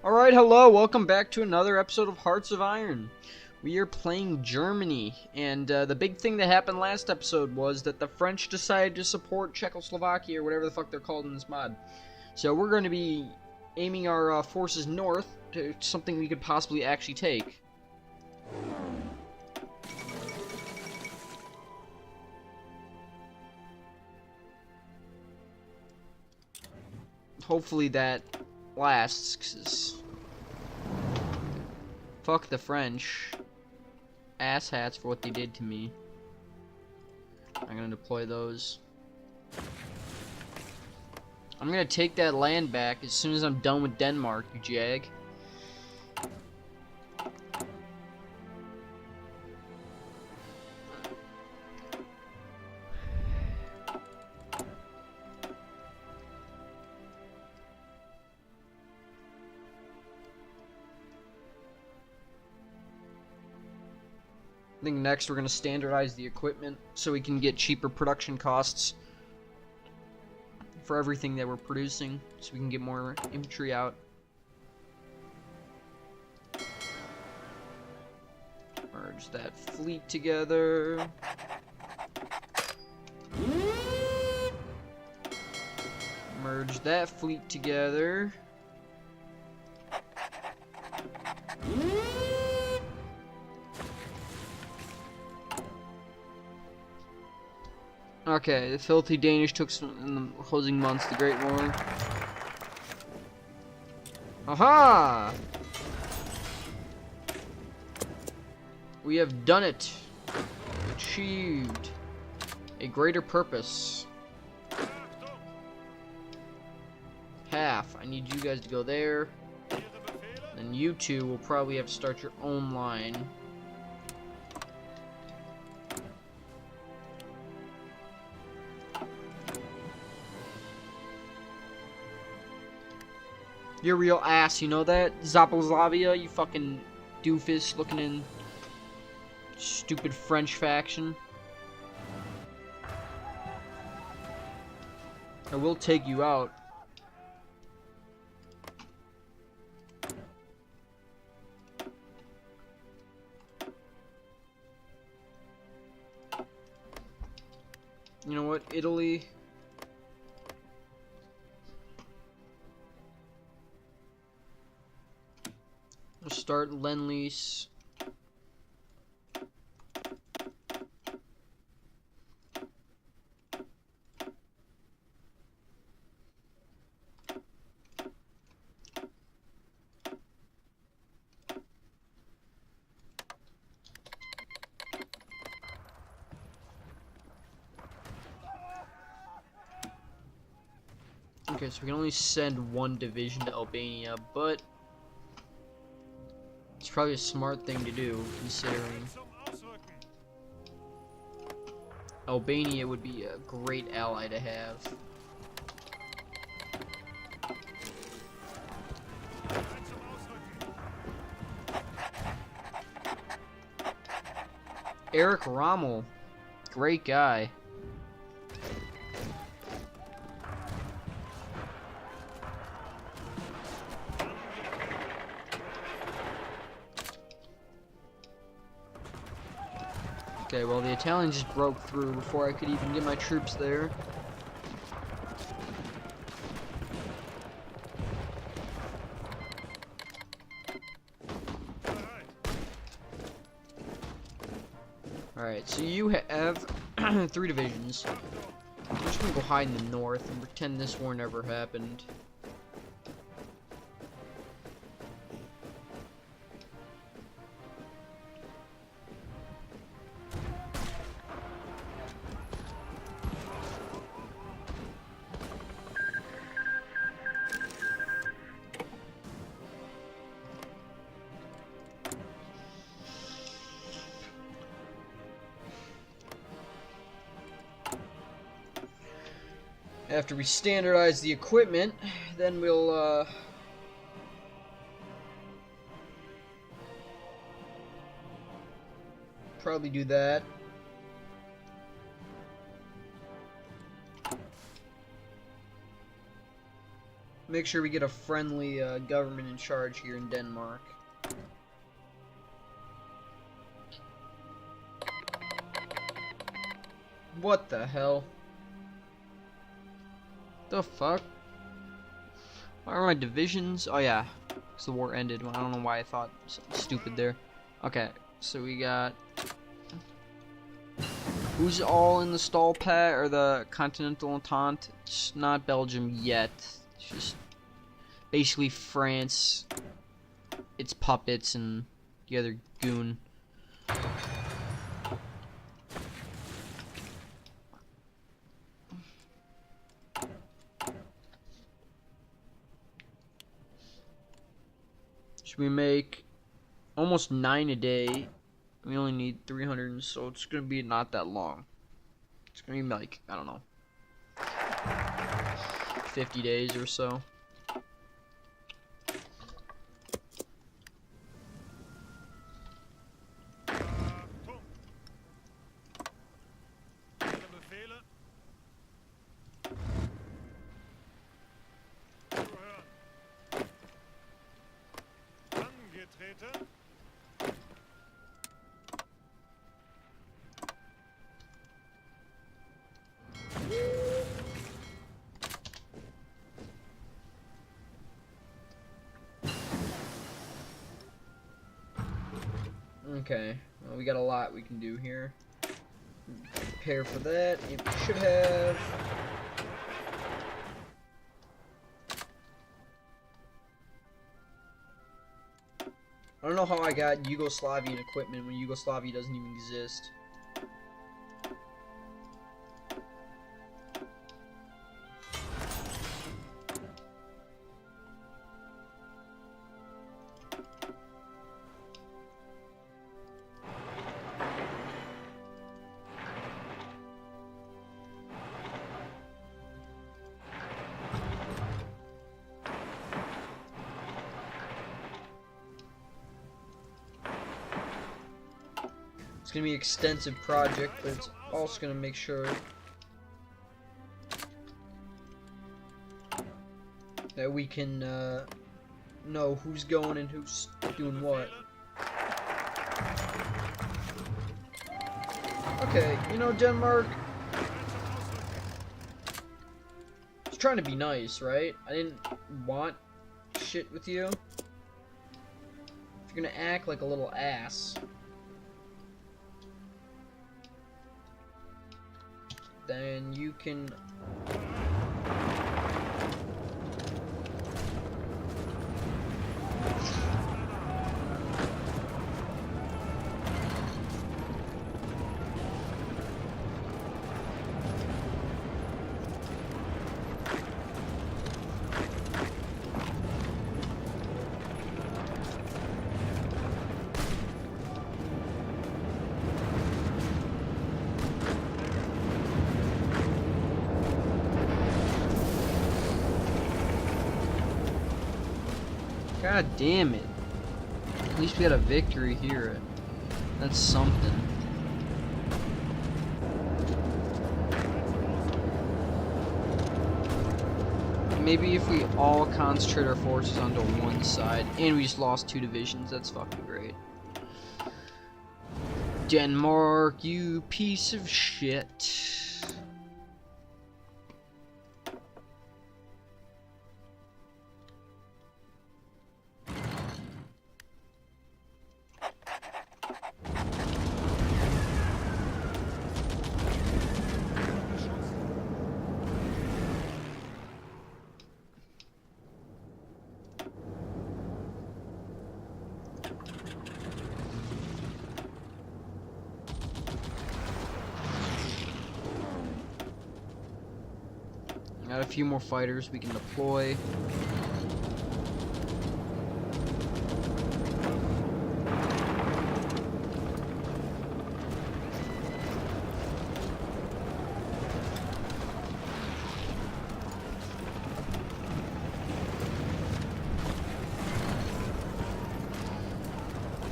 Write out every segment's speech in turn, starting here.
Alright, hello, welcome back to another episode of Hearts of Iron. We are playing Germany, and the big thing that happened last episode was that the French decided to support Czechoslovakia, or whatever the fuck they're called in this mod. So we're going to be aiming our forces north to something we could possibly actually take. Hopefully that lasts, 'cause fuck the French asshats for what they did to me. I'm gonna deploy those. I'm gonna take that land back as soon as I'm done with Denmark, you jag. I think next we're going to standardize the equipment so we can get cheaper production costs for everything that we're producing, so we can get more infantry out. Merge that fleet together. Merge that fleet together. Okay, the filthy Danish took some in the closing months, the Great War. Aha! We have done it. Achieved a greater purpose. Half. I need you guys to go there. Then you two will probably have to start your own line. You're a real ass, you know that? Zaposlavia, you fucking doofus looking in stupid French faction. I will take you out. You know what, Italy? We'll start Lend-Lease. Okay, so we can only send one division to Albania, but it's probably a smart thing to do, considering Albania would be a great ally to have. Eric Rommel, great guy. Okay, well, the Italians just broke through before I could even get my troops there. Alright, so you have 3 divisions. I'm just gonna go hide in the north and pretend this war never happened. After we standardize the equipment, then we'll probably do that. Make sure we get a friendly government in charge here in Denmark. What the hell? The fuck? Why are my divisions? Oh yeah, because the war ended. I don't know why I thought something stupid there. Okay, so we got... Who's all in the Stalpat or the Continental Entente? It's not Belgium yet. It's just basically France, its puppets, and the other goon. Should we make almost 9 a day? We only need 300, so it's gonna be not that long. It's gonna be like, I don't know, 50 days or so. Okay, well, we got a lot we can do here. Prepare for that. It should have... I don't know how I got Yugoslavian equipment when Yugoslavia doesn't even exist. It's gonna be an extensive project, but it's also gonna make sure that we can know who's going and who's doing what. Okay, you know, Denmark, I was trying to be nice, right? I didn't want shit with you. If you're gonna act like a little ass, then you can... God damn it. At least we got a victory here. That's something. Maybe if we all concentrate our forces onto one side, and we just lost 2 divisions, that's fucking great. Denmark, you piece of shit. Got a few more fighters we can deploy.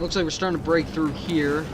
Looks like we're starting to break through here.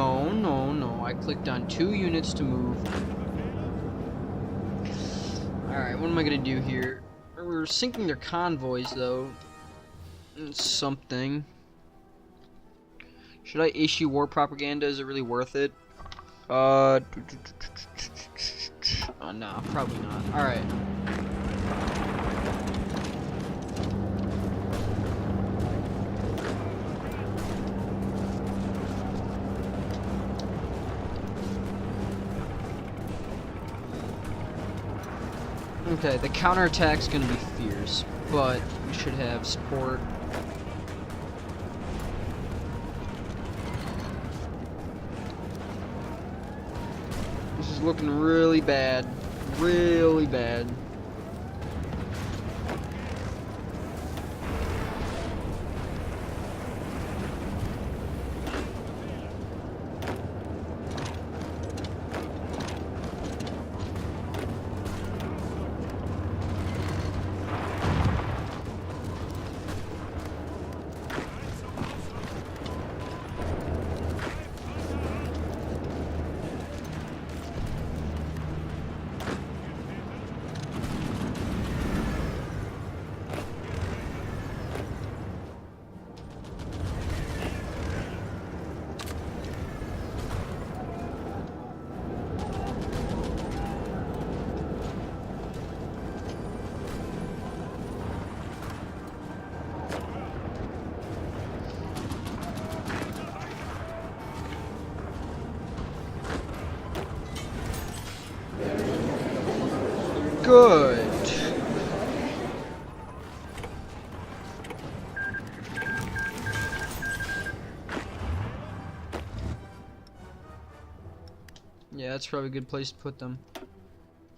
No, no, no. I clicked on 2 units to move. Alright, what am I gonna do here? We're sinking their convoys, though. It's something. Should I issue war propaganda? Is it really worth it? Oh, nah, probably not. Alright. Okay, the counterattack's gonna be fierce, but we should have support. This is looking really bad. Really bad. Good. Yeah, that's probably a good place to put them.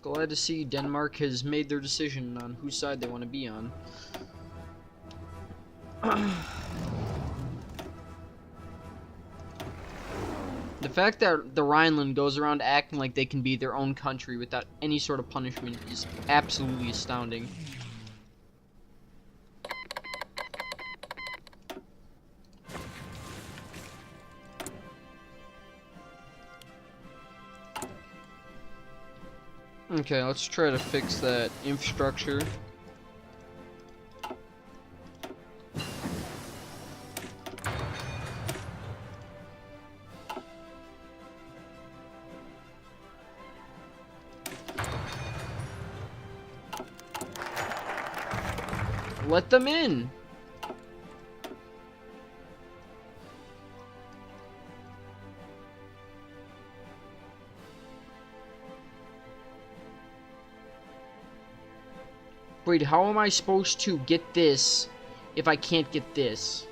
Glad to see Denmark has made their decision on whose side they want to be on. The fact that the Rhineland goes around acting like they can be their own country without any sort of punishment is absolutely astounding. Okay, let's try to fix that infrastructure. Let them in. Wait, how am I supposed to get this if I can't get this?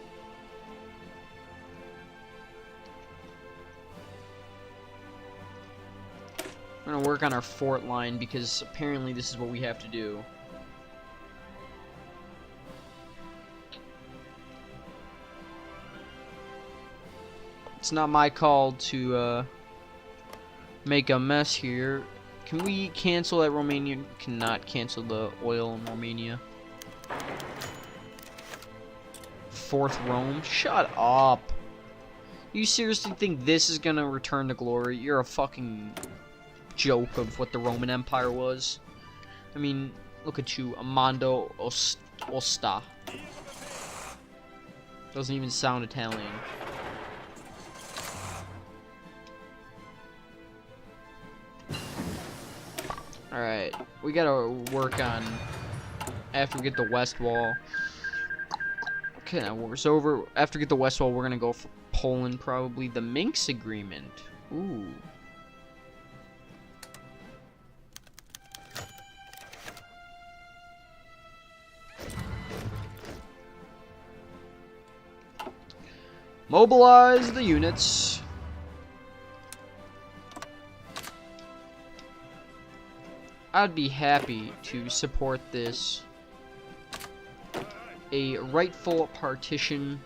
We're gonna work on our fort line because apparently this is what we have to do. It's not my call to make a mess here. Can we cancel that Romania? Cannot cancel the oil in Romania. Fourth Rome? Shut up. You seriously think this is gonna return to glory? You're a fucking joke of what the Roman Empire was. I mean, look at you, Amando Osta. Doesn't even sound Italian. Alright, we gotta work on after we get the west wall. Okay, now war's over. After we get the west wall, we're gonna go for Poland, probably. The Minsk Agreement. Ooh. Mobilize the units. I'd be happy to support this. A rightful partition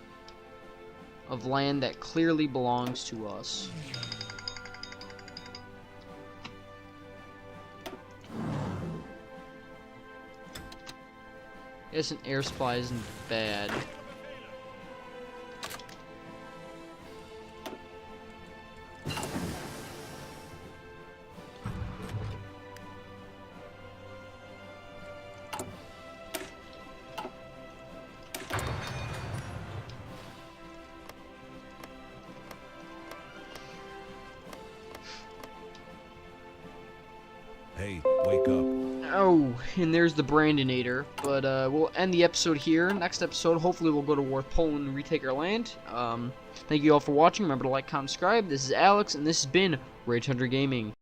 of land that clearly belongs to us. Yes, an air supply isn't bad. Hey, wake up. Oh, and there's the Brandinator. But we'll end the episode here. Next episode, hopefully we'll go to war with Poland and retake our land. Thank you all for watching. Remember to like, comment, subscribe. This is Alex, and this has been Rage Hunter Gaming.